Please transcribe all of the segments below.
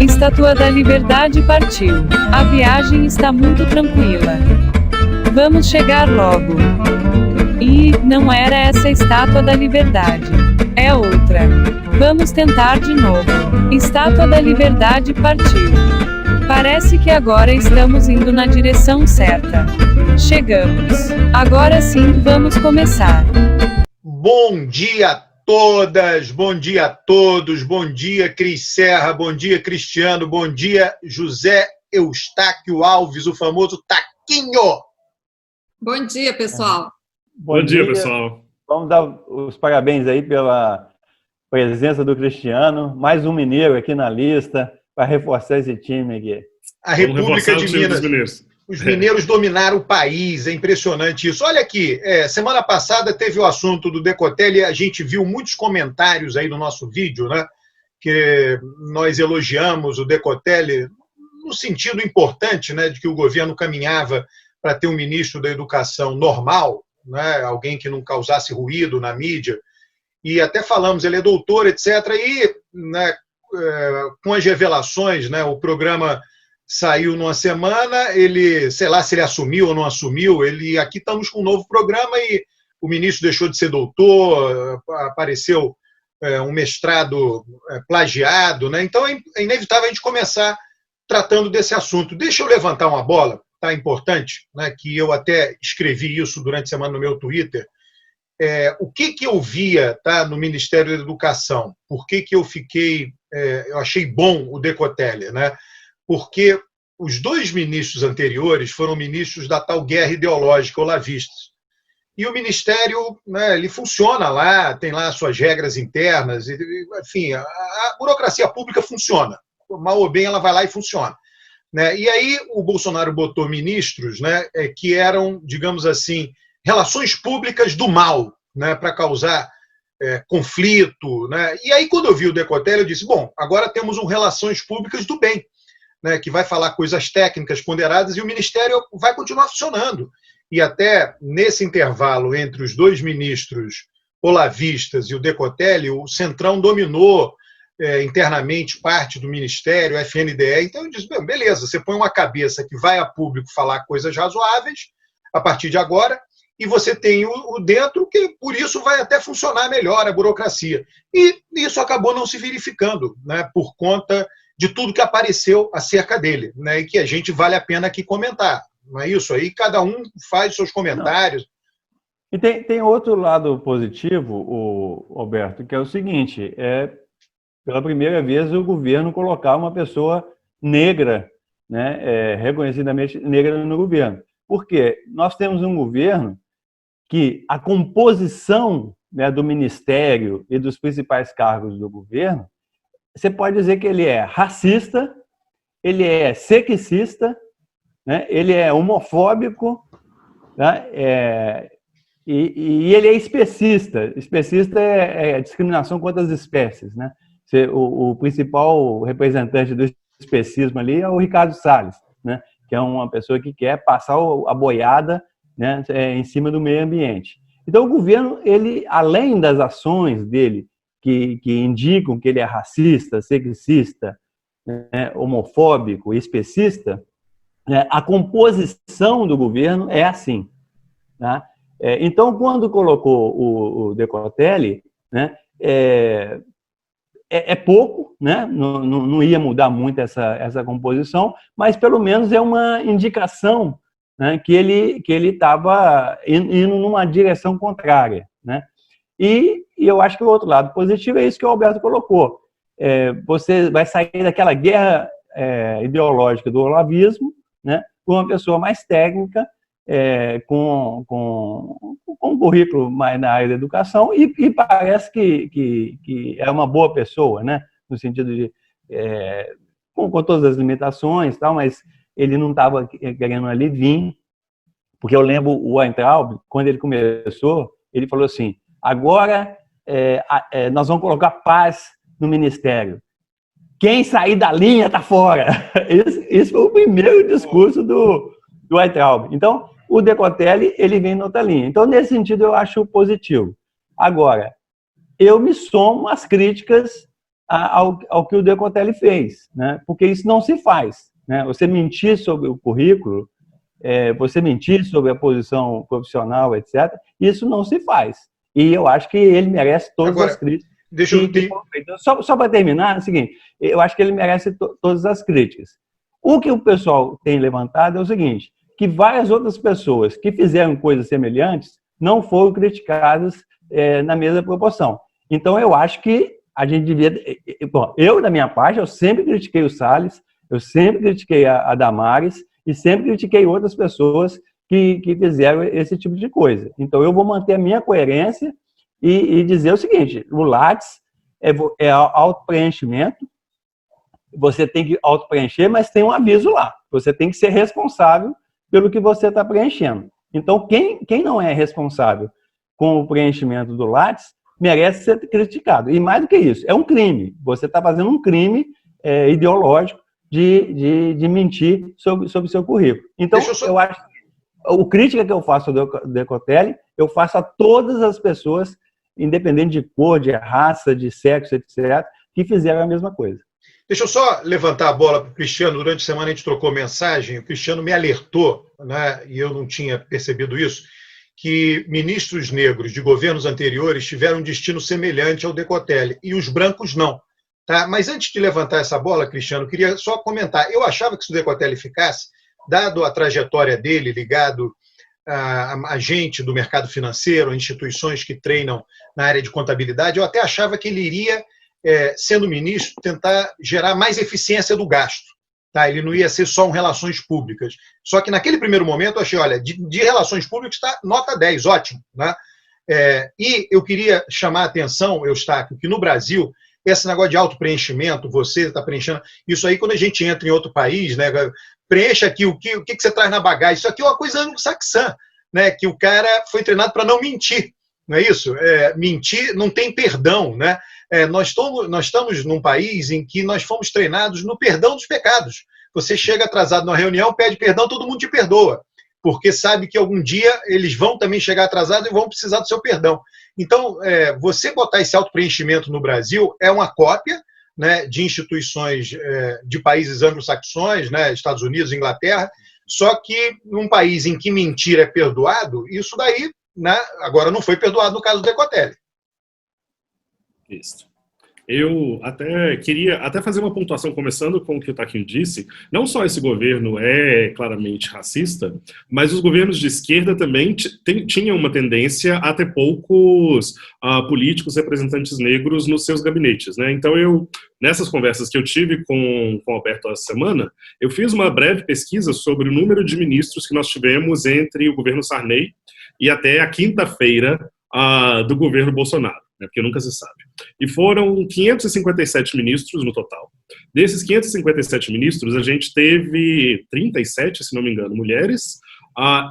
Estátua da Liberdade partiu. A viagem está muito tranquila. Vamos chegar logo. E não era essa a Estátua da Liberdade. É outra. Vamos tentar de novo. Estátua da Liberdade partiu. Parece que agora estamos indo na direção certa. Chegamos. Agora sim, vamos começar. Bom dia a todas, bom dia a todos, bom dia Cris Serra, bom dia Cristiano, bom dia José Eustáquio Alves, o famoso Taquinho. Bom dia, pessoal. Bom dia, pessoal. Vamos dar os parabéns aí pela presença do Cristiano, mais um mineiro aqui na lista, para reforçar esse time aqui. A República de Minas. Os mineiros dominaram o país, é impressionante isso. Olha aqui, semana passada teve o assunto do Decotelli, a gente viu muitos comentários aí no nosso vídeo, né? Que nós elogiamos o Decotelli no sentido importante, né, de que o governo caminhava para ter um ministro da Educação normal, né, alguém que não causasse ruído na mídia, e até falamos, ele é doutor, etc. E, né, com as revelações, né, o programa saiu numa semana, ele, sei lá se ele assumiu ou não assumiu, aqui estamos com um novo programa e o ministro deixou de ser doutor, apareceu um mestrado plagiado, né? Então é inevitável a gente começar tratando desse assunto. Deixa eu levantar uma bola, tá, importante, né, que eu até escrevi isso durante a semana no meu Twitter. O que eu via, tá, no Ministério da Educação? Por que eu eu achei bom o Decotelli, né? Porque os dois ministros anteriores foram ministros da tal guerra ideológica olavistas. E o Ministério, né, ele funciona lá, tem lá suas regras internas, enfim, a burocracia pública funciona. Mal ou bem, ela vai lá e funciona. Né? E aí o Bolsonaro botou ministros, né, que eram, digamos assim, relações públicas do mal, né, para causar conflito. Né? E aí, quando eu vi o Decotelli, eu disse, bom, agora temos um relações públicas do bem, né, que vai falar coisas técnicas ponderadas e o Ministério vai continuar funcionando. E até nesse intervalo entre os dois ministros olavistas e o Decotelli, o Centrão dominou internamente parte do Ministério, o FNDE. Então eu disse, beleza, você põe uma cabeça que vai a público falar coisas razoáveis a partir de agora, e você tem o dentro, que por isso vai até funcionar melhor a burocracia. E isso acabou não se verificando, né, por conta de tudo que apareceu acerca dele, né, e que a gente vale a pena aqui comentar. Não é isso? Aí cada um faz seus comentários. E tem outro lado positivo, Alberto, que é o seguinte, pela primeira vez o governo colocar uma pessoa negra, né, reconhecidamente negra no governo. Por quê? Nós temos um governo que a composição, né, do ministério e dos principais cargos do governo, você pode dizer que ele é racista, ele é sexista, né, ele é homofóbico, né, e ele é especista. Especista é discriminação contra as espécies. Né? O principal representante do especismo ali é o Ricardo Salles, né, que é uma pessoa que quer passar a boiada, né, em cima do meio ambiente. Então, o governo, ele, além das ações dele, que indicam que ele é racista, sexista, né, homofóbico e especista, né, a composição do governo é assim. Tá? Então, quando colocou o Decotelli, né, pouco, né, não ia mudar muito essa composição, mas pelo menos é uma indicação, né, que ele estava indo numa direção contrária. Né? E eu acho que o outro lado positivo é isso que o Alberto colocou. Você vai sair daquela guerra ideológica do olavismo, né, com uma pessoa mais técnica, com um currículo mais na área da educação e parece que é uma boa pessoa, né, no sentido de com todas as limitações, tal, mas ele não estava querendo ali vir, porque eu lembro o Weintraub, quando ele começou, ele falou assim, agora nós vamos colocar paz no ministério. Quem sair da linha está fora. Esse foi o primeiro discurso do Weintraub. Então, o Decotelli, ele vem noutra linha. Então, nesse sentido, eu acho positivo. Agora, eu me somo às críticas ao que o Decotelli fez, né? Porque isso não se faz, né? Você mentir sobre o currículo, você mentir sobre a posição profissional, etc., isso não se faz. E eu acho que ele merece todas as críticas. Só para terminar, é o seguinte, eu acho que ele merece todas as críticas. O que o pessoal tem levantado é o seguinte, que várias outras pessoas que fizeram coisas semelhantes não foram criticadas na mesma proporção. Então, eu acho que a gente devia... Bom, eu, da minha parte, eu sempre critiquei o Salles, eu sempre critiquei a Damares e sempre critiquei outras pessoas que fizeram esse tipo de coisa. Então, eu vou manter a minha coerência e dizer o seguinte, o Lattes é auto-preenchimento, você tem que auto-preencher, mas tem um aviso lá, você tem que ser responsável pelo que você está preenchendo. Então, quem não é responsável com o preenchimento do Lattes, merece ser criticado. E mais do que isso, é um crime. Você está fazendo um crime ideológico de mentir sobre o seu currículo. Então, eu acho que a crítica que eu faço ao Decotelli, eu faço a todas as pessoas, independente de cor, de raça, de sexo, etc., que fizeram a mesma coisa. Deixa eu só levantar a bola para o Cristiano. Durante a semana a gente trocou mensagem, o Cristiano me alertou, né, e eu não tinha percebido isso, que ministros negros de governos anteriores tiveram um destino semelhante ao Decotelli, e os brancos não. Tá? Mas antes de levantar essa bola, Cristiano, eu queria só comentar. Eu achava que se o Decotelli ficasse, dado a trajetória dele, ligado a gente do mercado financeiro, a instituições que treinam na área de contabilidade, eu até achava que ele iria, sendo ministro, tentar gerar mais eficiência do gasto. Tá? Ele não ia ser só um relações públicas. Só que naquele primeiro momento eu achei, olha, de relações públicas está nota 10, ótimo. Né? E eu queria chamar a atenção, Eustáquio, que no Brasil, esse negócio de autopreenchimento, você está preenchendo, isso aí quando a gente entra em outro país, né, preencha aqui o que você traz na bagagem, isso aqui é uma coisa anglo-saxã, né, que o cara foi treinado para não mentir, não é isso? Mentir não tem perdão, né? Nós estamos num país em que nós fomos treinados no perdão dos pecados. Você chega atrasado numa reunião, pede perdão, todo mundo te perdoa, porque sabe que algum dia eles vão também chegar atrasados e vão precisar do seu perdão. Então, você botar esse autopreenchimento no Brasil é uma cópia, né, de instituições de países anglo-saxões, né, Estados Unidos, Inglaterra, só que num país em que mentir é perdoado, isso daí, né, agora não foi perdoado no caso do Decotelli. Isso. Eu queria fazer uma pontuação, começando com o que o Taquinho disse. Não só esse governo é claramente racista, mas os governos de esquerda também tinham uma tendência a ter poucos políticos representantes negros nos seus gabinetes, né? Então, nessas conversas que eu tive com o Alberto essa semana, eu fiz uma breve pesquisa sobre o número de ministros que nós tivemos entre o governo Sarney e até a quinta-feira do governo Bolsonaro, né, porque nunca se sabe. E foram 557 ministros no total. Desses 557 ministros, a gente teve 37, se não me engano, mulheres,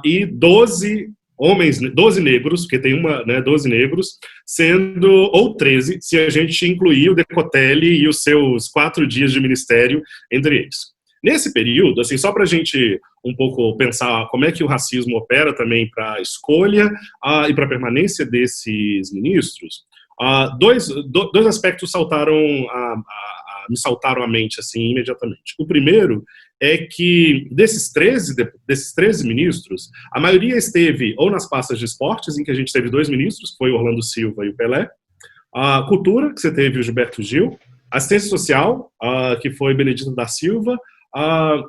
e 12 homens, 12 negros, porque tem 12 negros, sendo, ou 13, se a gente incluir o Decotelli e os seus 4 dias de ministério entre eles. Nesse período, assim, só para a gente um pouco pensar como é que o racismo opera também para a escolha e para a permanência desses ministros, dois aspectos me saltaram à mente assim, imediatamente. O primeiro é que desses 13 ministros, a maioria esteve ou nas pastas de esportes, em que a gente teve 2 ministros, que foi o Orlando Silva e o Pelé, a cultura, que você teve o Gilberto Gil, assistência social, que foi Benedito da Silva,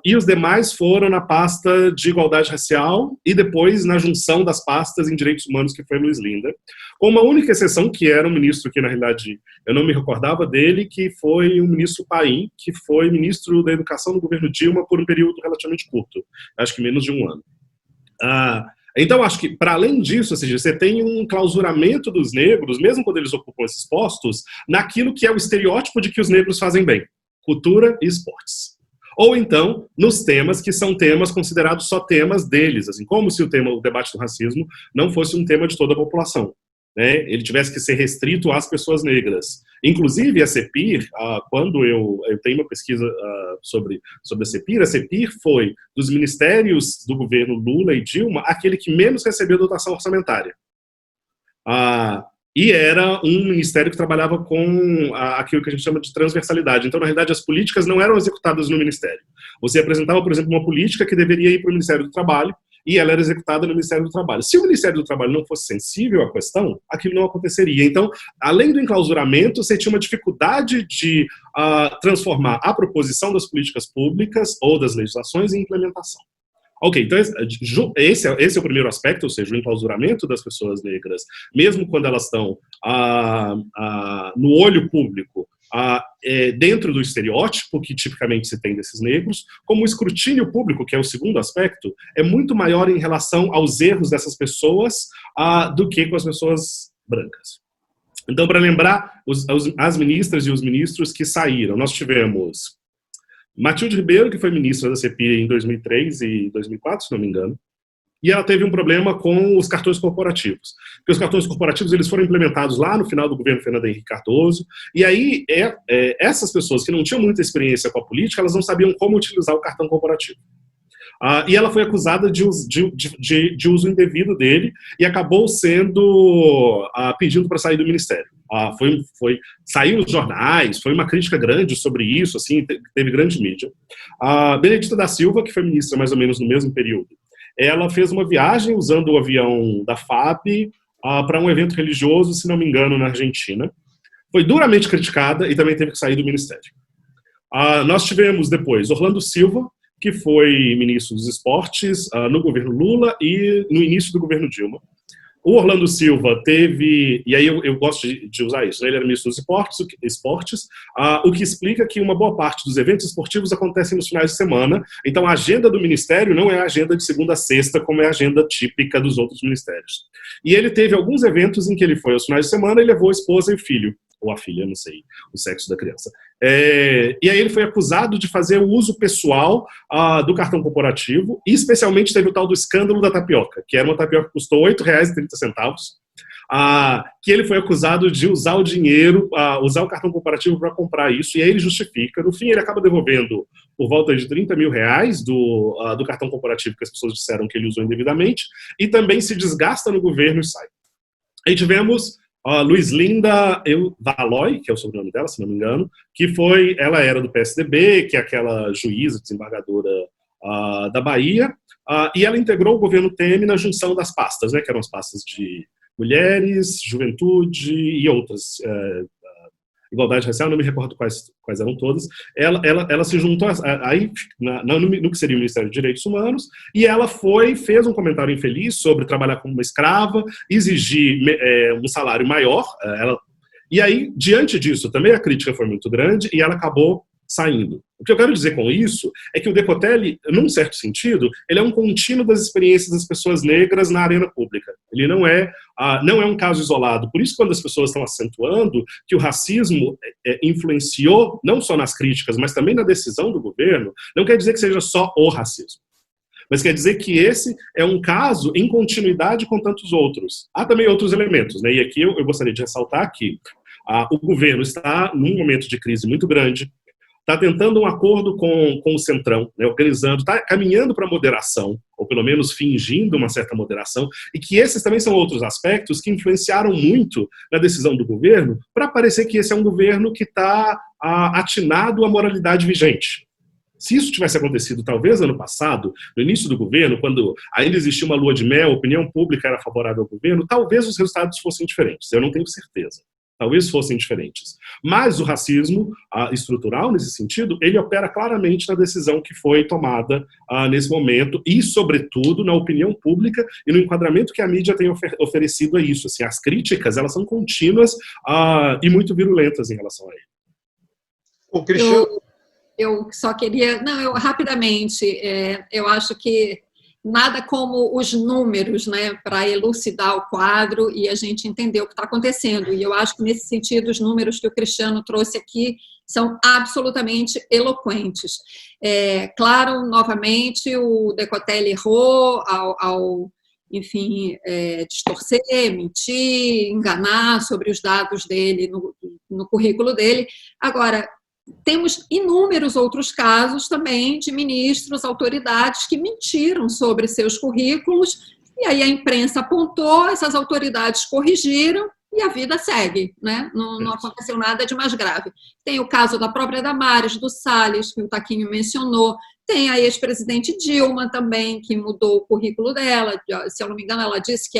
e os demais foram na pasta de igualdade racial e depois na junção das pastas em direitos humanos, que foi Luiz Linda, com uma única exceção, que era um ministro que, na realidade, eu não me recordava dele, que foi o ministro Paim, que foi ministro da Educação do governo Dilma por um período relativamente curto, acho que menos de um ano. Então, acho que, para além disso, ou seja, você tem um clausuramento dos negros, mesmo quando eles ocupam esses postos, naquilo que é o estereótipo de que os negros fazem bem, cultura e esportes. Ou então, nos temas que são temas considerados só temas deles, assim, como se o debate do racismo não fosse um tema de toda a população, né? Ele tivesse que ser restrito às pessoas negras. Inclusive, a CEPIR, quando eu tenho uma pesquisa sobre a CEPIR foi, dos ministérios do governo Lula e Dilma, aquele que menos recebeu dotação orçamentária. E era um ministério que trabalhava com aquilo que a gente chama de transversalidade. Então, na realidade, as políticas não eram executadas no ministério. Você apresentava, por exemplo, uma política que deveria ir para o Ministério do Trabalho, e ela era executada no Ministério do Trabalho. Se o Ministério do Trabalho não fosse sensível à questão, aquilo não aconteceria. Então, além do enclausuramento, você tinha uma dificuldade de transformar a proposição das políticas públicas ou das legislações em implementação. Ok, então esse é o primeiro aspecto, ou seja, o enclausuramento das pessoas negras, mesmo quando elas estão no olho público, dentro do estereótipo que tipicamente se tem desses negros, como o escrutínio público, que é o segundo aspecto, é muito maior em relação aos erros dessas pessoas do que com as pessoas brancas. Então, para lembrar as ministras e os ministros que saíram, nós tivemos Matilde Ribeiro, que foi ministra da CPI em 2003 e 2004, se não me engano, e ela teve um problema com os cartões corporativos. Porque os cartões corporativos eles foram implementados lá no final do governo Fernando Henrique Cardoso, e aí essas pessoas que não tinham muita experiência com a política, elas não sabiam como utilizar o cartão corporativo. E ela foi acusada de uso indevido dele e acabou sendo pedindo para sair do ministério. Saiu nos jornais, foi uma crítica grande sobre isso, assim, teve grande mídia. A Benedita da Silva, que foi ministra mais ou menos no mesmo período, ela fez uma viagem usando o avião da FAB para um evento religioso, se não me engano, na Argentina. Foi duramente criticada e também teve que sair do ministério. Nós tivemos depois Orlando Silva, que foi ministro dos esportes no governo Lula e no início do governo Dilma. O Orlando Silva teve, e aí eu gosto de usar isso, né? Ele era ministro dos esportes, o que explica que uma boa parte dos eventos esportivos acontecem nos finais de semana, então a agenda do ministério não é a agenda de segunda a sexta, como é a agenda típica dos outros ministérios. E ele teve alguns eventos em que ele foi aos finais de semana e levou a esposa e o filho, ou a filha, não sei o sexo da criança. E aí ele foi acusado de fazer o uso pessoal do cartão corporativo, e especialmente teve o tal do escândalo da tapioca, que era uma tapioca que custou R$ 8,30, que ele foi acusado de usar o dinheiro, usar o cartão corporativo para comprar isso, e aí ele justifica. No fim, ele acaba devolvendo por volta de R$30 mil do cartão corporativo que as pessoas disseram que ele usou indevidamente, e também se desgasta no governo e sai. Aí tivemos Luiz Linda Valoy, que é o sobrenome dela, se não me engano, ela era do PSDB, que é aquela juíza, desembargadora da Bahia, e ela integrou o governo Temer na junção das pastas, né, que eram as pastas de mulheres, juventude e outras, igualdade racial, não me recordo quais eram todas. Ela se juntou aí no que seria o Ministério dos Direitos Humanos, e ela fez um comentário infeliz sobre trabalhar como uma escrava, exigir um salário maior, e aí, diante disso, também a crítica foi muito grande, e ela acabou saindo. O que eu quero dizer com isso é que o Decotelli, num certo sentido, ele é um contínuo das experiências das pessoas negras na arena pública. Ele não é um caso isolado. Por isso, quando as pessoas estão acentuando que o racismo influenciou, não só nas críticas, mas também na decisão do governo, não quer dizer que seja só o racismo. Mas quer dizer que esse é um caso em continuidade com tantos outros. Há também outros elementos, né? E aqui eu gostaria de ressaltar que o governo está num momento de crise muito grande, está tentando um acordo com o Centrão, né, organizando, está caminhando para moderação, ou pelo menos fingindo uma certa moderação, e que esses também são outros aspectos que influenciaram muito na decisão do governo, para parecer que esse é um governo que está atinado à moralidade vigente. Se isso tivesse acontecido, talvez, ano passado, no início do governo, quando ainda existia uma lua de mel, a opinião pública era favorável ao governo, talvez os resultados fossem diferentes, eu não tenho certeza. Talvez fossem diferentes. Mas o racismo estrutural, nesse sentido, ele opera claramente na decisão que foi tomada nesse momento e, sobretudo, na opinião pública e no enquadramento que a mídia tem oferecido a isso. Assim, as críticas, elas são contínuas e muito virulentas em relação a ele. O Cristiano... Eu só queria... rapidamente, eu acho que nada como os números, né, para elucidar o quadro e a gente entender o que está acontecendo. E eu acho que, nesse sentido, os números que o Cristiano trouxe aqui são absolutamente eloquentes. Claro, novamente, o Decotelli errou ao distorcer, mentir, enganar sobre os dados dele, no currículo dele. Agora, temos inúmeros outros casos também de ministros, autoridades que mentiram sobre seus currículos, e aí a imprensa apontou, essas autoridades corrigiram, e a vida segue, né? Não aconteceu nada de mais grave. Tem o caso da própria Damares, do Salles, que o Taquinho mencionou, tem a ex-presidente Dilma também, que mudou o currículo dela, se eu não me engano, ela disse que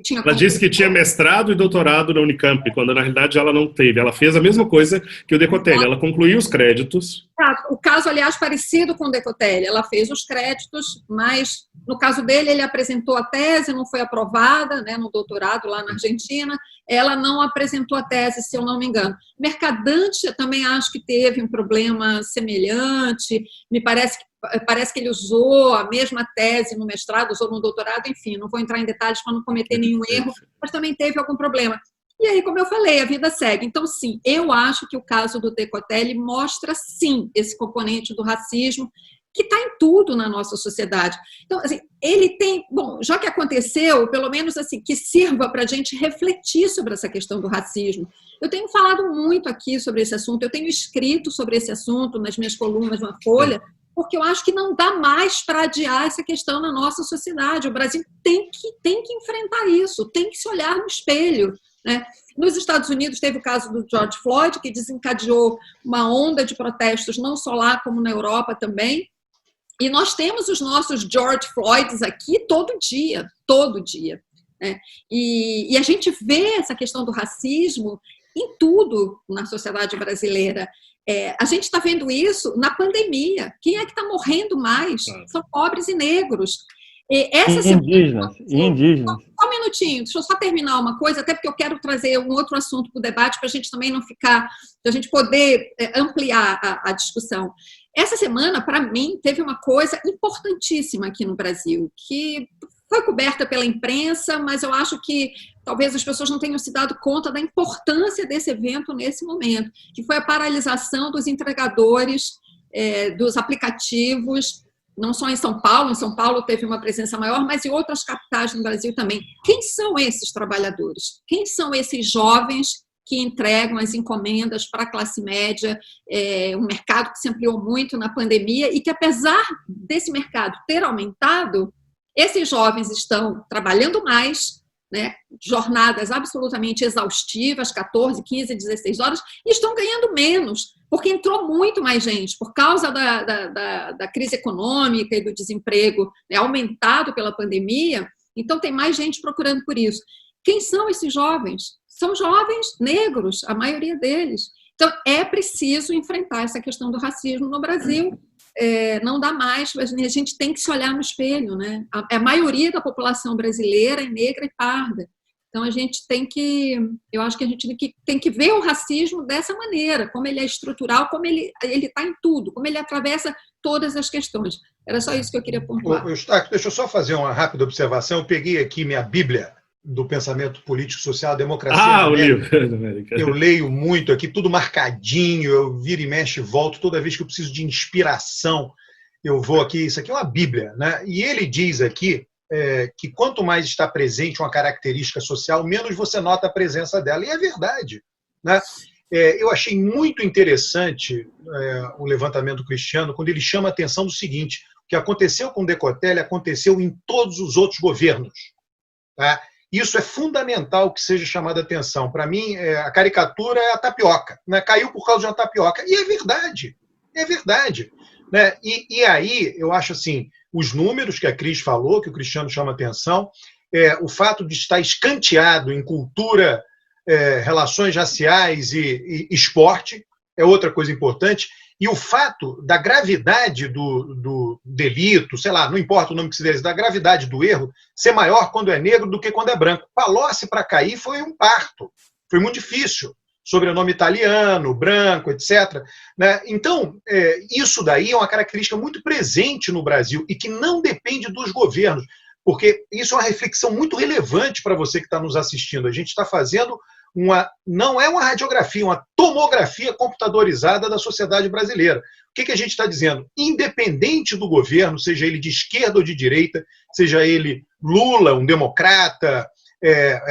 tinha... Ela disse que tinha mestrado e doutorado na Unicamp, quando na realidade ela não teve. Ela fez a mesma coisa que o Decotelli, ela concluiu os créditos. O caso, aliás, parecido com o Decotelli, ela fez os créditos, mas no caso dele ele apresentou a tese, não foi aprovada, né, no doutorado lá na Argentina, ela não apresentou a tese, se eu não me engano. Mercadante, eu também acho que teve um problema semelhante, me parece que ele usou a mesma tese no mestrado, usou no doutorado, enfim, não vou entrar em detalhes para não cometer nenhum erro, mas também teve algum problema. E aí, como eu falei, a vida segue. Então, sim, eu acho que o caso do Decotelli mostra, sim, esse componente do racismo que está em tudo na nossa sociedade. Então, assim, ele tem... Bom, já que aconteceu, pelo menos assim, que sirva para a gente refletir sobre essa questão do racismo. Eu tenho falado muito aqui sobre esse assunto, eu tenho escrito sobre esse assunto nas minhas colunas na Folha, porque eu acho que não dá mais para adiar essa questão na nossa sociedade. O Brasil tem que enfrentar isso, tem que se olhar no espelho, né? Nos Estados Unidos teve o caso do George Floyd, que desencadeou uma onda de protestos, não só lá, como na Europa também. E nós temos os nossos George Floyds aqui todo dia, né? E a gente vê essa questão do racismo em tudo na sociedade brasileira. A gente está vendo isso na pandemia. Quem é que está morrendo mais? São pobres e negros. Indígenas. Só um minutinho, deixa eu só terminar uma coisa, até porque eu quero trazer um outro assunto para o debate, para a gente também não ficar, para a gente poder ampliar a discussão. Essa semana, para mim, teve uma coisa importantíssima aqui no Brasil, que foi coberta pela imprensa, mas eu acho que talvez as pessoas não tenham se dado conta da importância desse evento nesse momento, que foi a paralisação dos entregadores dos aplicativos, não só em São Paulo teve uma presença maior, mas em outras capitais no Brasil também. Quem são esses trabalhadores? Quem são esses jovens que entregam as encomendas para a classe média, um mercado que se ampliou muito na pandemia e que, apesar desse mercado ter aumentado, esses jovens estão trabalhando mais, né, jornadas absolutamente exaustivas, 14, 15, 16 horas, e estão ganhando menos, porque entrou muito mais gente, por causa da crise econômica e do desemprego, né, aumentado pela pandemia, então tem mais gente procurando por isso. Quem são esses jovens? São jovens negros, a maioria deles. Então, é preciso enfrentar essa questão do racismo no Brasil. Não dá mais, a gente tem que se olhar no espelho, né? A maioria da população brasileira é negra e parda. Então, a gente eu acho que a gente tem que ver o racismo dessa maneira, como ele é estrutural, como ele está em tudo, como ele atravessa todas as questões. Era só isso que eu queria pontuar. Eustáquio, deixa eu só fazer uma rápida observação. Eu peguei aqui minha Bíblia do pensamento político, social, democracia. O livro da América. Eu leio muito aqui, tudo marcadinho, eu viro e mexo e volto, toda vez que eu preciso de inspiração, eu vou aqui, isso aqui é uma Bíblia, né? E ele diz aqui que quanto mais está presente uma característica social, menos você nota a presença dela, e é verdade, né? Eu achei muito interessante o levantamento cristiano, quando ele chama a atenção do seguinte: o que aconteceu com o Decotelli aconteceu em todos os outros governos, tá? Isso é fundamental que seja chamada a atenção. Para mim, a caricatura é a tapioca, né? Caiu por causa de uma tapioca. E é verdade, né? E aí, eu acho assim, os números que a Cris falou, que o Cristiano chama a atenção, o fato de estar escanteado em cultura, relações raciais e esporte, é outra coisa importante. E o fato da gravidade do delito, sei lá, não importa o nome que se dê, da gravidade do erro, ser maior quando é negro do que quando é branco. Palocci, para cair, foi um parto. Foi muito difícil. Sobrenome italiano, branco, etc. Né? Então, isso daí é uma característica muito presente no Brasil e que não depende dos governos, porque isso é uma reflexão muito relevante para você que está nos assistindo. A gente está fazendo não é uma radiografia, uma tomografia computadorizada da sociedade brasileira. O que a gente está dizendo? Independente do governo, seja ele de esquerda ou de direita, seja ele Lula, um democrata,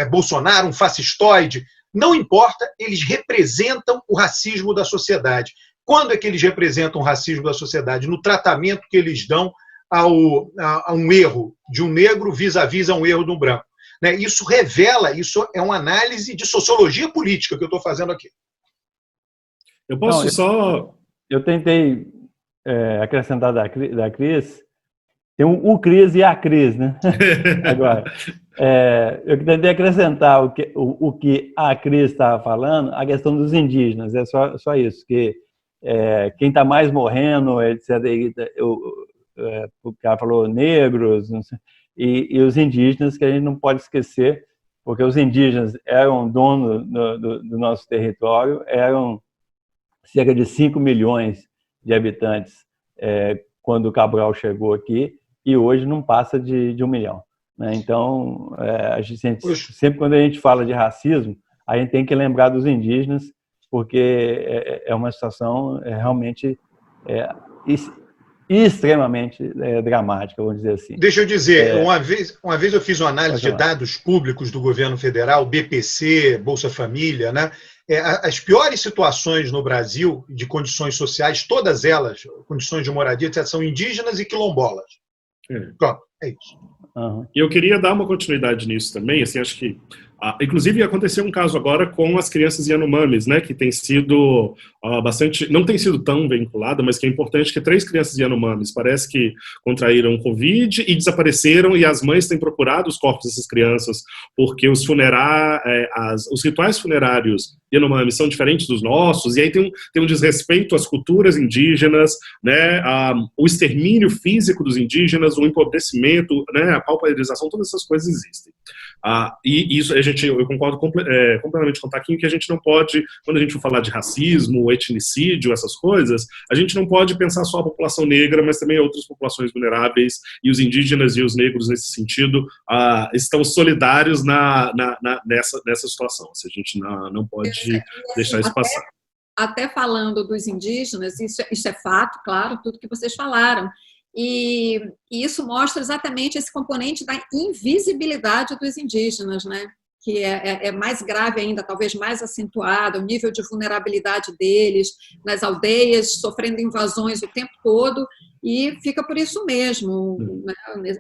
Bolsonaro, um fascistoide, não importa, eles representam o racismo da sociedade. Quando é que eles representam o racismo da sociedade? No tratamento que eles dão a um erro de um negro vis-à-vis a um erro de um branco. Né? Isso revela, isso é uma análise de sociologia política que eu estou fazendo aqui. Eu posso só... Eu tentei acrescentar da Cris, tem o Cris e a Cris, né? Agora, eu tentei acrescentar o que a Cris estava falando, a questão dos indígenas, é só isso, que quem está mais morrendo, etc., o cara falou negros, não sei, e os indígenas, que a gente não pode esquecer, porque os indígenas eram donos do nosso território, eram cerca de 5 milhões de habitantes quando o Cabral chegou aqui, e hoje não passa de 1 milhão. Né? Então, sempre quando a gente fala de racismo, a gente tem que lembrar dos indígenas, porque é uma situação realmente extremamente dramática, vamos dizer assim. Deixa eu dizer, uma vez eu fiz uma análise de dados públicos do governo federal, BPC, Bolsa Família, né? As piores situações no Brasil, de condições sociais, todas elas, condições de moradia, etc., são indígenas e quilombolas. Pronto, é isso. E eu queria dar uma continuidade nisso também, assim, acho que inclusive aconteceu um caso agora com as crianças Yanomamis, né, que tem sido bastante, não tem sido tão vinculada, mas que é importante, que 3 crianças Yanomamis parece que contraíram Covid e desapareceram, e as mães têm procurado os corpos dessas crianças porque os rituais funerários Yanomami são diferentes dos nossos, e aí tem um desrespeito às culturas indígenas, né, o extermínio físico dos indígenas, o empobrecimento, né, a pauperização, todas essas coisas existem. E isso eu concordo completamente com o Taquinho, que a gente não pode, quando a gente for falar de racismo, etnicídio, essas coisas, a gente não pode pensar só a população negra, mas também outras populações vulneráveis, e os indígenas e os negros, nesse sentido, estão solidários nessa situação. A gente não pode deixar isso passar. Até falando dos indígenas, isso é fato, claro, tudo que vocês falaram. E isso mostra exatamente esse componente da invisibilidade dos indígenas, né? Que é mais grave ainda, talvez mais acentuado, o nível de vulnerabilidade deles nas aldeias, sofrendo invasões o tempo todo, e fica por isso mesmo. Né?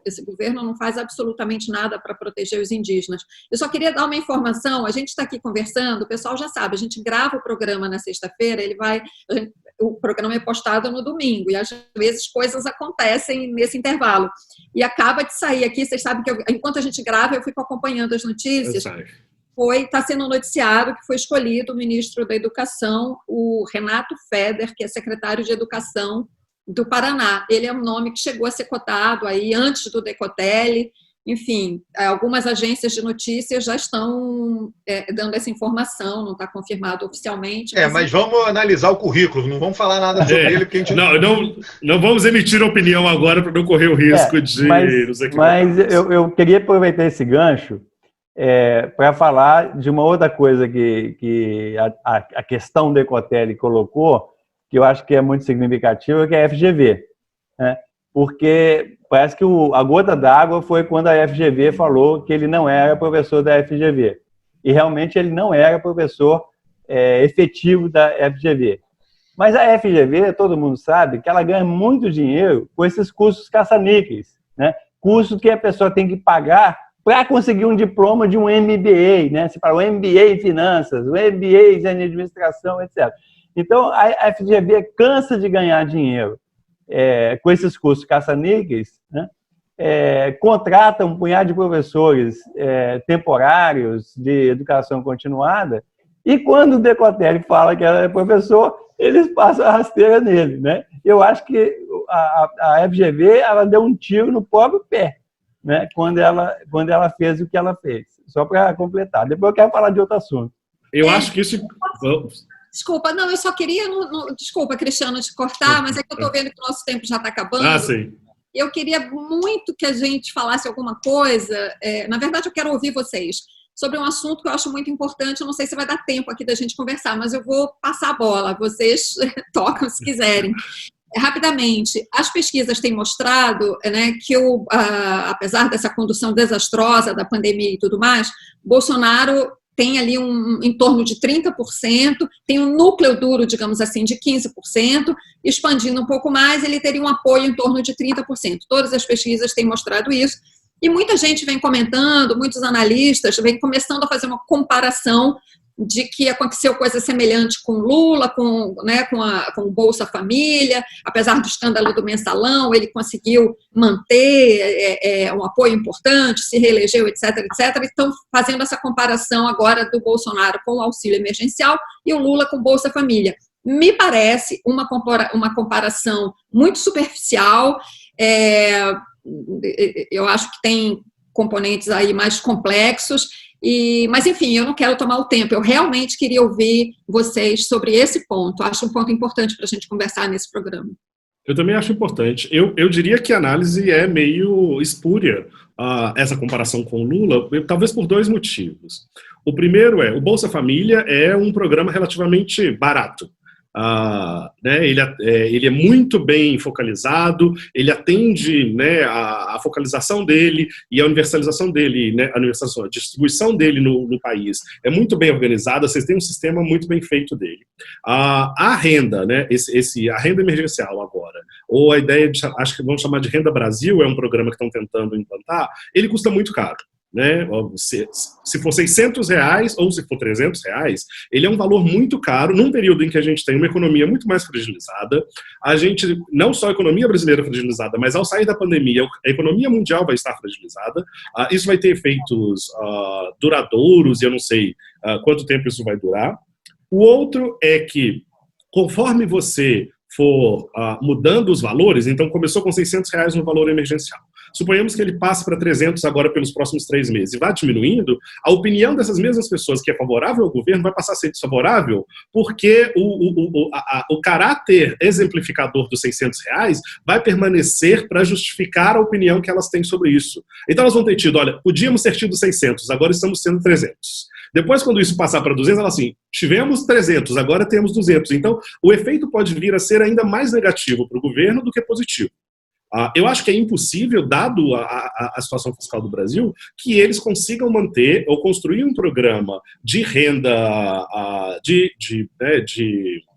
Esse governo não faz absolutamente nada para proteger os indígenas. Eu só queria dar uma informação, a gente está aqui conversando, o pessoal já sabe, a gente grava o programa na sexta-feira, o programa é postado no domingo, e às vezes coisas acontecem nesse intervalo. E acaba de sair aqui, vocês sabem que enquanto a gente grava, eu fico acompanhando as notícias. Está sendo noticiado que foi escolhido o ministro da Educação, o Renato Feder, que é secretário de Educação do Paraná. Ele é um nome que chegou a ser cotado aí antes do Decotelli. Enfim, algumas agências de notícias já estão dando essa informação, não está confirmado oficialmente. Mas vamos analisar o currículo, não vamos falar nada sobre ele, porque a gente não vamos emitir opinião agora para não correr o risco de nos equivocar. Mas eu queria aproveitar esse gancho para falar de uma outra coisa que a questão Decotelli colocou, que eu acho que é muito significativa, que é a FGV, né? Porque parece que a gota d'água foi quando a FGV falou que ele não era professor da FGV. E realmente ele não era professor efetivo da FGV. Mas a FGV, todo mundo sabe, que ela ganha muito dinheiro com esses cursos caça-níqueis, né? Cursos que a pessoa tem que pagar para conseguir um diploma de um MBA, né? Você fala o MBA em finanças, o MBA em administração, etc. Então, a FGV cansa de ganhar dinheiro com esses cursos caça-níqueis, né? Contrata um punhado de professores temporários de educação continuada, e quando o Decotelli fala que ela é professor, eles passam a rasteira nele, né? Eu acho que a FGV ela deu um tiro no próprio pé, né? Quando ela fez o que ela fez. Só para completar. Depois eu quero falar de outro assunto. Eu acho que isso... Desculpa, não, eu só queria... Desculpa, Cristiano, te cortar, mas é que eu estou vendo que o nosso tempo já está acabando. Sim. Eu queria muito que a gente falasse alguma coisa. Na verdade, eu quero ouvir vocês sobre um assunto que eu acho muito importante. Eu não sei se vai dar tempo aqui da gente conversar, mas eu vou passar a bola. Vocês tocam se quiserem. Rapidamente, as pesquisas têm mostrado, né, que apesar dessa condução desastrosa da pandemia e tudo mais, Bolsonaro tem ali em torno de 30%, tem um núcleo duro, digamos assim, de 15%, expandindo um pouco mais, ele teria um apoio em torno de 30%. Todas as pesquisas têm mostrado isso, E muita gente vem comentando, muitos analistas vêm começando a fazer uma comparação de que aconteceu coisa semelhante com Lula, com o Bolsa Família, apesar do escândalo do mensalão, ele conseguiu manter um apoio importante, se reelegeu, etc., etc. Estão fazendo essa comparação agora do Bolsonaro com o auxílio emergencial e o Lula com o Bolsa Família. Me parece uma comparação muito superficial. Eu acho que tem componentes aí mais complexos, mas enfim, eu não quero tomar o tempo, eu realmente queria ouvir vocês sobre esse ponto, acho um ponto importante para a gente conversar nesse programa. Eu também acho importante. Eu diria que a análise é meio espúria, essa comparação com o Lula, talvez por 2 motivos. O primeiro o Bolsa Família é um programa relativamente barato. Ele é muito bem focalizado, ele atende, né, a focalização dele e a universalização dele, né, a distribuição dele no país é muito bem organizada, vocês têm um sistema muito bem feito dele. A renda, né, a renda emergencial agora, ou a ideia de, acho que vamos chamar de Renda Brasil, é um programa que estão tentando implantar, ele custa muito caro. Né? Se for R$600 ou se for R$300, ele é um valor muito caro num período em que a gente tem uma economia muito mais fragilizada. A gente, não só a economia brasileira fragilizada, mas ao sair da pandemia, a economia mundial vai estar fragilizada. Isso vai ter efeitos duradouros, e eu não sei quanto tempo isso vai durar. O outro é que, conforme você for mudando os valores, então começou com R$600 no valor emergencial, suponhamos que ele passe para 300 agora pelos próximos 3 meses e vá diminuindo, a opinião dessas mesmas pessoas que é favorável ao governo vai passar a ser desfavorável, porque o caráter exemplificador dos R$600 vai permanecer para justificar a opinião que elas têm sobre isso. Então elas vão ter tido, olha, podíamos ter tido 600, agora estamos sendo 300. Depois, quando isso passar para 200, ela assim, tivemos 300, agora temos 200. Então, o efeito pode vir a ser ainda mais negativo para o governo do que positivo. Eu acho que é impossível, dado a situação fiscal do Brasil, que eles consigam manter ou construir um programa de renda, de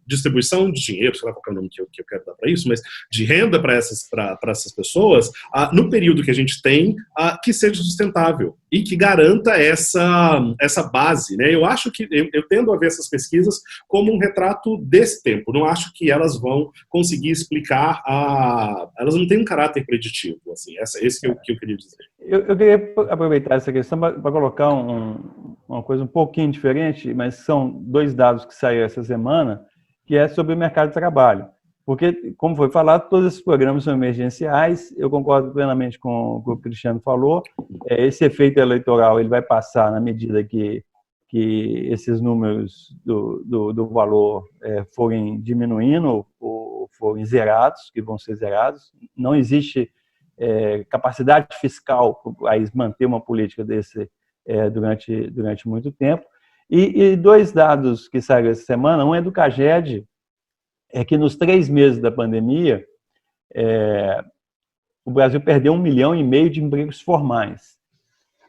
distribuição de dinheiro, sei lá qual é o nome que eu quero dar para isso, mas de renda para essas pessoas, no período que a gente tem, que seja sustentável e que garanta essa base, né? Eu acho que, eu tendo a ver essas pesquisas como um retrato desse tempo, não acho que elas vão conseguir explicar, elas não têm um caráter preditivo, assim, esse que eu queria dizer. Eu queria aproveitar essa questão para colocar uma coisa um pouquinho diferente, mas são 2 dados que saíram essa semana, que é sobre o mercado de trabalho. Porque, como foi falado, todos esses programas são emergenciais, eu concordo plenamente com o que o Cristiano falou, esse efeito eleitoral ele vai passar na medida que esses números do valor forem diminuindo ou forem zerados, que vão ser zerados. Não existe capacidade fiscal para o país manter uma política desse durante muito tempo. E 2 dados que saíram essa semana, um é do CAGED, é que nos 3 meses da pandemia, o Brasil perdeu 1,5 milhão de empregos formais.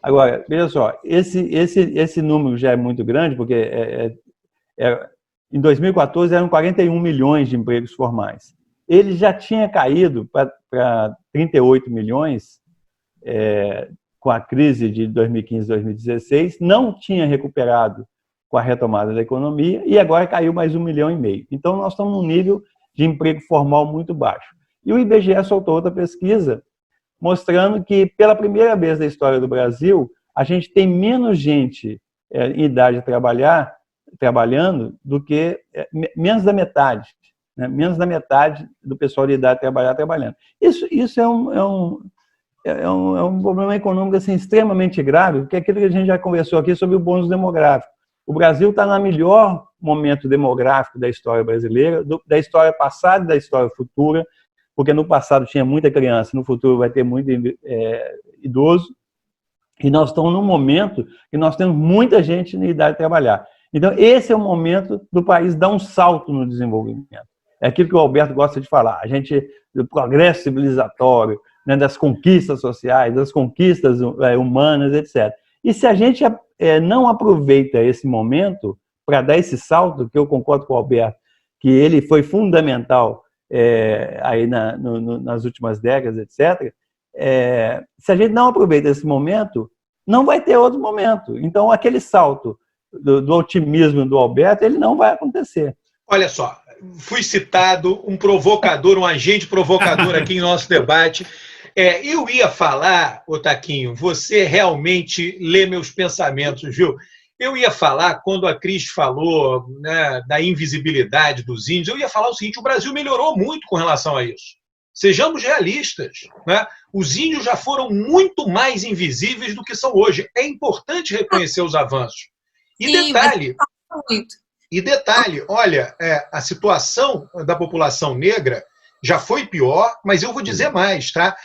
Agora, veja só, esse número já é muito grande, porque em 2014 eram 41 milhões de empregos formais. Ele já tinha caído para 38 milhões com a crise de 2015 e 2016, não tinha recuperado com a retomada da economia e agora caiu mais 1,5 milhão. Então, nós estamos num nível de emprego formal muito baixo. E o IBGE soltou outra pesquisa mostrando que, pela primeira vez na história do Brasil, a gente tem menos gente em idade trabalhando do que menos da metade. Né? Menos da metade do pessoal de idade trabalhando. Isso é um problema econômico assim, extremamente grave, porque é aquilo que a gente já conversou aqui sobre o bônus demográfico. O Brasil está no melhor momento demográfico da história brasileira, da história passada e da história futura, porque no passado tinha muita criança, no futuro vai ter muito idoso, e nós estamos num momento que nós temos muita gente na idade de trabalhar. Então, esse é o momento do país dar um salto no desenvolvimento. É aquilo que o Alberto gosta de falar, do progresso civilizatório, né, das conquistas sociais, das conquistas humanas, etc. E se a gente não aproveita esse momento para dar esse salto, que eu concordo com o Alberto, que ele foi fundamental aí nas últimas décadas, etc., se a gente não aproveita esse momento, não vai ter outro momento. Então, aquele salto do otimismo do Alberto, ele não vai acontecer. Olha só, fui citado um provocador, um agente provocador aqui em nosso debate. Eu ia falar, Taquinho, você realmente lê meus pensamentos, viu? Eu ia falar, quando a Cris falou, né, da invisibilidade dos índios, eu ia falar o seguinte: o Brasil melhorou muito com relação a isso. Sejamos realistas, né? Os índios já foram muito mais invisíveis do que são hoje. É importante reconhecer os avanços. E detalhe, olha, a situação da população negra já foi pior, mas eu vou dizer mais, tá?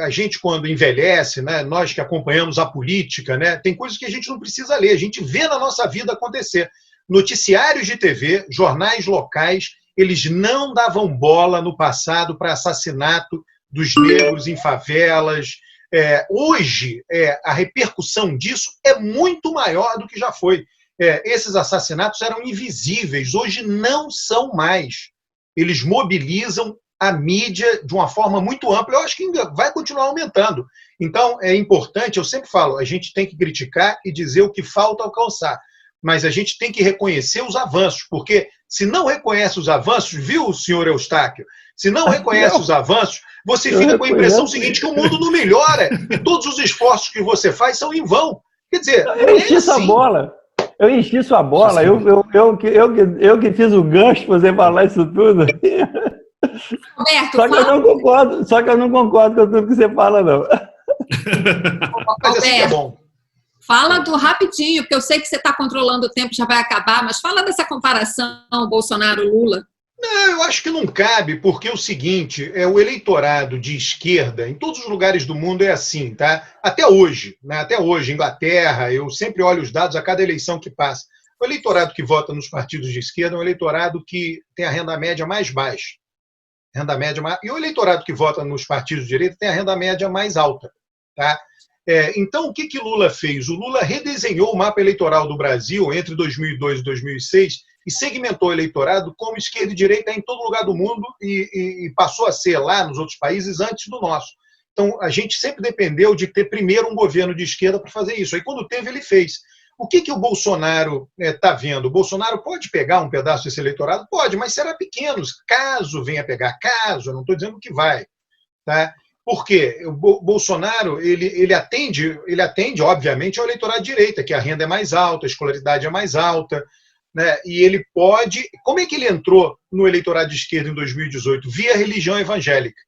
A gente, quando envelhece, né, nós que acompanhamos a política, né, tem coisas que a gente não precisa ler, a gente vê na nossa vida acontecer. Noticiários de TV, jornais locais, eles não davam bola no passado para assassinato dos negros em favelas. Hoje, a repercussão disso é muito maior do que já foi. Esses assassinatos eram invisíveis, hoje não são mais. Eles mobilizam a mídia de uma forma muito ampla. Eu acho que ainda vai continuar aumentando. Então, é importante, eu sempre falo, a gente tem que criticar e dizer o que falta alcançar. Mas a gente tem que reconhecer os avanços, porque se não reconhece os avanços, viu, senhor Eustáquio? Se não reconhece os avanços, você fica com a impressão seguinte, que o mundo não melhora, e todos os esforços que você faz são em vão. Quer dizer, eu enchi sua bola. Eu enchi sua bola. Eu que fiz o gancho para você falar isso tudo. Roberto, só que eu não concordo com tudo que você fala, não. Mas assim é bom. Fala rapidinho, porque eu sei que você está controlando o tempo, já vai acabar, mas fala dessa comparação Bolsonaro-Lula. Não, eu acho que não cabe, porque é o seguinte, o eleitorado de esquerda, em todos os lugares do mundo é assim, tá? Até hoje, né? Até hoje, Inglaterra, eu sempre olho os dados a cada eleição que passa. O eleitorado que vota nos partidos de esquerda é um eleitorado que tem a renda média mais baixa. E o eleitorado que vota nos partidos de direita tem a renda média mais alta, tá? Então, o que Lula fez? O Lula redesenhou o mapa eleitoral do Brasil entre 2002 e 2006 e segmentou o eleitorado como esquerda e direita em todo lugar do mundo e passou a ser lá nos outros países antes do nosso. Então, a gente sempre dependeu de ter primeiro um governo de esquerda para fazer isso. Aí, quando teve, ele fez. O que o Bolsonaro está vendo? O Bolsonaro pode pegar um pedaço desse eleitorado? Pode, mas será pequeno, caso venha pegar. Caso, eu não estou dizendo que vai. Tá? Por quê? O Bolsonaro ele atende, obviamente, ao eleitorado de direita, que a renda é mais alta, a escolaridade é mais alta, né? E ele pode... Como é que ele entrou no eleitorado de esquerda em 2018? Via religião evangélica.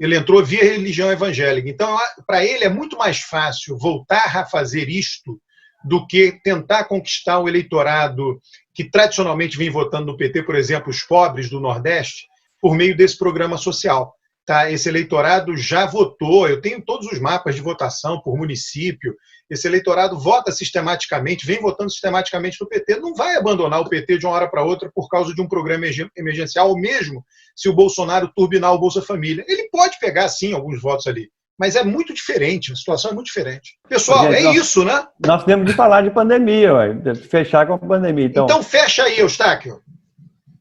Ele entrou via religião evangélica. Então, para ele é muito mais fácil voltar a fazer isto do que tentar conquistar o eleitorado que tradicionalmente vem votando no PT, por exemplo, os pobres do Nordeste, por meio desse programa social. Tá, esse eleitorado já votou, eu tenho todos os mapas de votação por município, esse eleitorado vota sistematicamente, vem votando sistematicamente no PT, não vai abandonar o PT de uma hora para outra por causa de um programa emergencial, ou mesmo se o Bolsonaro turbinar o Bolsa Família. Ele pode pegar, sim, alguns votos ali, mas é muito diferente, a situação é muito diferente. Pessoal, isso, né? Nós temos de falar de pandemia, ué, fechar com a pandemia. Então fecha aí, Eustáquio.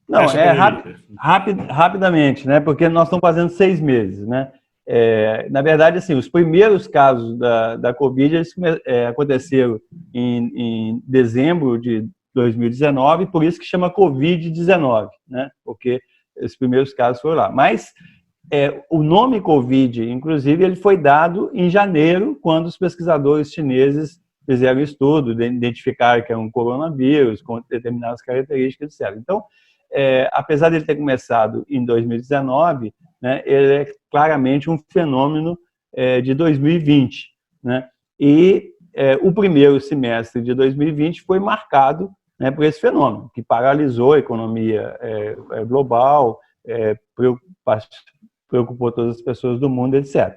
Não, rapidamente, né? Porque nós estamos fazendo 6 meses, né? Na verdade, assim, os primeiros casos da Covid eles aconteceram em dezembro de 2019, por isso que chama Covid-19, né? Porque os primeiros casos foram lá. Mas o nome Covid, inclusive, ele foi dado em janeiro, quando os pesquisadores chineses fizeram um estudo, identificaram que é um coronavírus com determinadas características, etc. Então, apesar de ele ter começado em 2019, né, ele é claramente um fenômeno de 2020. Né? E o primeiro semestre de 2020 foi marcado, né, por esse fenômeno, que paralisou a economia global, preocupou todas as pessoas do mundo, etc.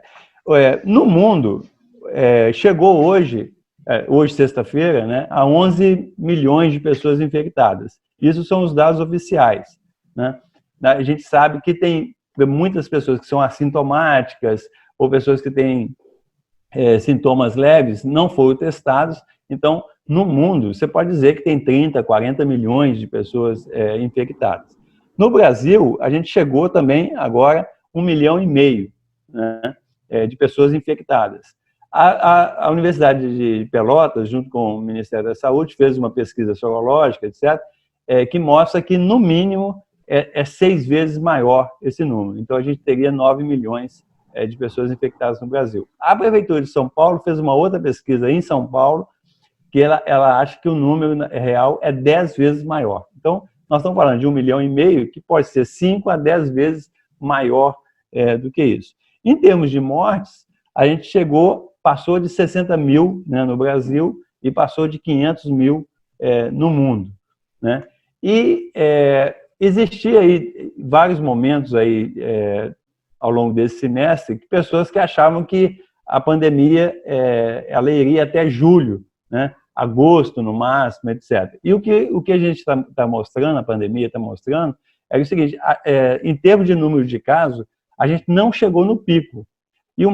No mundo, chegou hoje sexta-feira, né, a 11 milhões de pessoas infectadas. Isso são os dados oficiais. Né? A gente sabe que tem muitas pessoas que são assintomáticas ou pessoas que têm sintomas leves, não foram testados. Então, no mundo, você pode dizer que tem 30, 40 milhões de pessoas infectadas. No Brasil, a gente chegou também agora 1,5 milhão. Né? de pessoas infectadas. A Universidade de Pelotas, junto com o Ministério da Saúde, fez uma pesquisa sorológica, etc., que mostra que, no mínimo, é 6 vezes maior esse número. Então, a gente teria 9 milhões de pessoas infectadas no Brasil. A Prefeitura de São Paulo fez uma outra pesquisa em São Paulo, que ela acha que o número real é 10 vezes maior. Então, nós estamos falando de 1,5 milhão, que pode ser 5 a 10 vezes maior do que isso. Em termos de mortes, a gente passou de 60 mil, né, no Brasil e passou de 500 mil no mundo, né? E existia aí vários momentos aí, ao longo desse semestre, que pessoas que achavam que a pandemia ela iria até julho, né? Agosto no máximo, etc. E o que a gente está mostrando, a pandemia está mostrando, é o seguinte: em termos de número de casos, a gente não chegou no pico. E o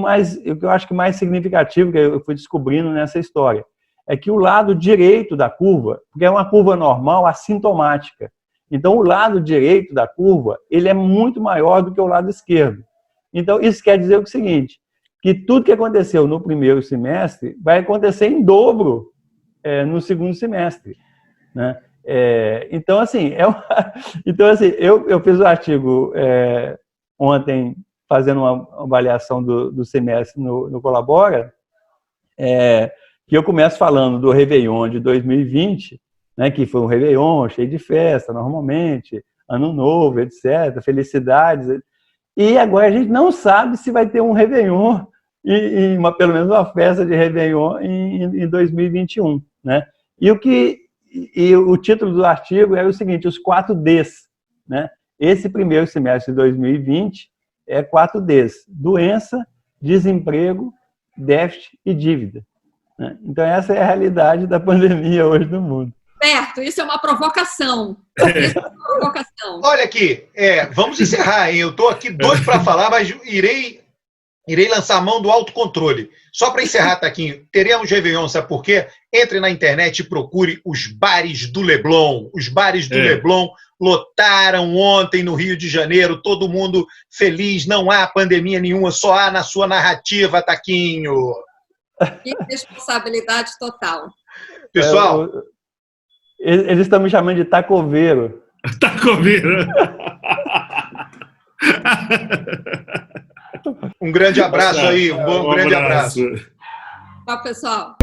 que eu acho que mais significativo que eu fui descobrindo nessa história é que o lado direito da curva, porque é uma curva normal assintomática, então o lado direito da curva ele é muito maior do que o lado esquerdo. Então isso quer dizer o seguinte, que tudo que aconteceu no primeiro semestre vai acontecer em dobro no segundo semestre, né? Então assim, eu fiz um artigo ontem fazendo uma avaliação do semestre no Colabora, que eu começo falando do Réveillon de 2020, né, que foi um Réveillon cheio de festa, normalmente, Ano Novo, etc., felicidades. E agora a gente não sabe se vai ter um Réveillon, pelo menos uma festa de Réveillon em 2021. Né? E o título do artigo era o seguinte, os 4 Ds. Né? Esse primeiro semestre de 2020 é 4 Ds: doença, desemprego, déficit e dívida. Né? Então, essa é a realidade da pandemia hoje no mundo. Certo, isso é uma provocação. Isso é uma provocação. Olha aqui, vamos encerrar, hein? Eu estou aqui doido para falar, mas irei lançar a mão do autocontrole. Só para encerrar, Taquinho, teremos Réveillon, sabe por quê? Entre na internet e procure os bares do Leblon. Os bares do Leblon lotaram ontem no Rio de Janeiro, todo mundo feliz, não há pandemia nenhuma, só há na sua narrativa, Taquinho. Irresponsabilidade total. Pessoal... Eles estão me chamando de tacoveiro. Tacoveiro. Um grande abraço aí, um grande abraço. Tchau, pessoal.